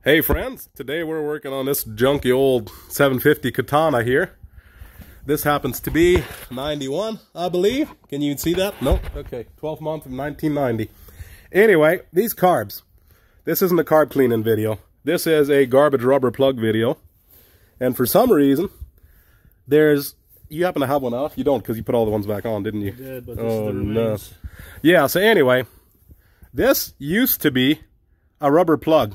Hey friends, today we're working on this junky old 750 Katana here. This happens to be 91, I believe. Can you see that? No? Okay, 12th month of 1990. Anyway, these carbs. This isn't a carb cleaning video. This is a garbage rubber plug video. And for some reason, you happen to have one out? You don't, because you put all the ones back on, didn't you? I did, but this is the remains. No. Yeah, so anyway, this used to be a rubber plug.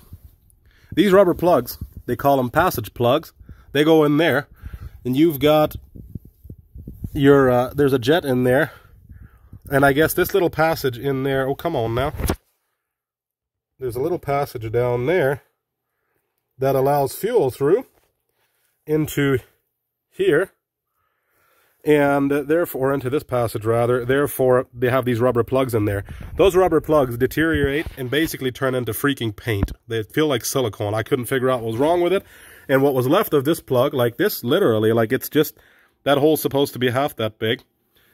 These rubber plugs, they call them passage plugs. They go in there, and you've got your, there's a jet in there, and I guess this little passage in there, oh, come on now. There's a little passage down there that allows fuel through into here, and therefore, into this passage rather, therefore they have these rubber plugs in there. Those rubber plugs deteriorate and basically turn into freaking paint. They feel like silicone. I couldn't figure out what was wrong with it. And what was left of this plug, like this, literally, like it's just, that hole's supposed to be half that big,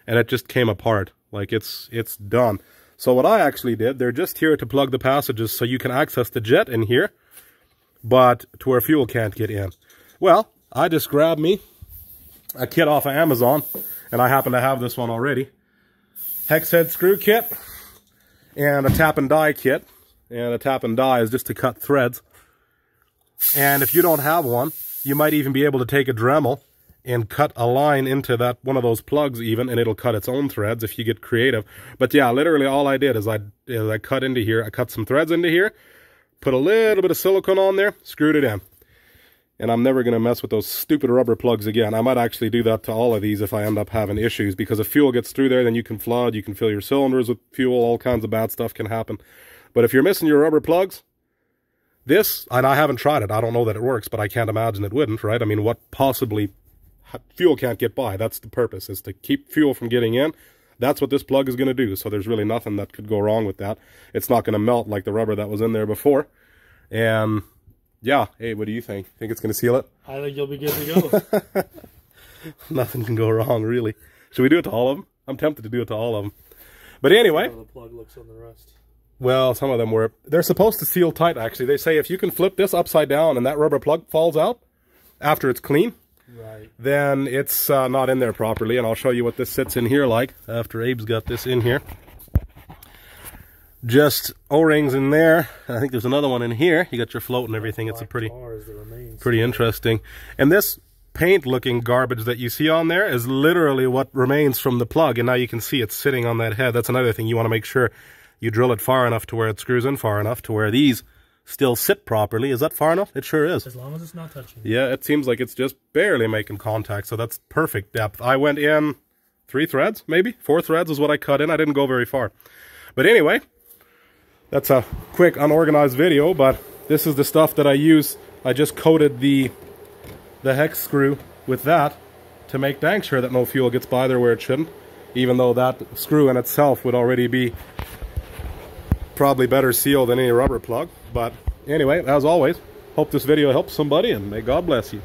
and it just came apart. Like it's done. So what I actually did, they're just here to plug the passages so you can access the jet in here, but to where fuel can't get in. Well, I just grabbed me a kit off of Amazon, and I happen to have this one already. Hex head screw kit, and a tap and die kit. And a tap and die is just to cut threads. And if you don't have one, you might even be able to take a Dremel and cut a line into that one of those plugs even, and it'll cut its own threads if you get creative. But yeah, literally all I did is I cut into here, I cut some threads into here, put a little bit of silicone on there, screwed it in. And I'm never going to mess with those stupid rubber plugs again. I might actually do that to all of these if I end up having issues, because if fuel gets through there, then you can flood, you can fill your cylinders with fuel, all kinds of bad stuff can happen. But if you're missing your rubber plugs, this, and I haven't tried it, I don't know that it works, but I can't imagine it wouldn't, right? I mean, what possibly, fuel can't get by. That's the purpose, is to keep fuel from getting in. That's what this plug is going to do, so there's really nothing that could go wrong with that. It's not going to melt like the rubber that was in there before. And yeah, hey, what do you think? Think it's going to seal it? I think you'll be good to go. Nothing can go wrong, really. Should we do it to all of them? I'm tempted to do it to all of them. But anyway. How the plug looks on the rest. Well, some of them were. They're supposed to seal tight, actually. They say if you can flip this upside down and that rubber plug falls out after it's clean, right, then it's not in there properly. And I'll show you what this sits in here like after Abe's got this in here. Just O-rings in there. I think there's another one in here. You got your float and everything. It's a pretty interesting. And this paint-looking garbage that you see on there is literally what remains from the plug. And now you can see it's sitting on that head. That's another thing. You want to make sure you drill it far enough to where it screws in far enough to where these still sit properly. Is that far enough? It sure is. As long as it's not touching. Yeah, it seems like it's just barely making contact. So that's perfect depth. I went in 3 threads, maybe 4 threads is what I cut in. I didn't go very far. But anyway, that's a quick, unorganized video, but this is the stuff that I use. I just coated the hex screw with that to make dang sure that no fuel gets by there where it shouldn't, even though that screw in itself would already be probably better sealed than any rubber plug. But anyway, as always, hope this video helps somebody, and may God bless you.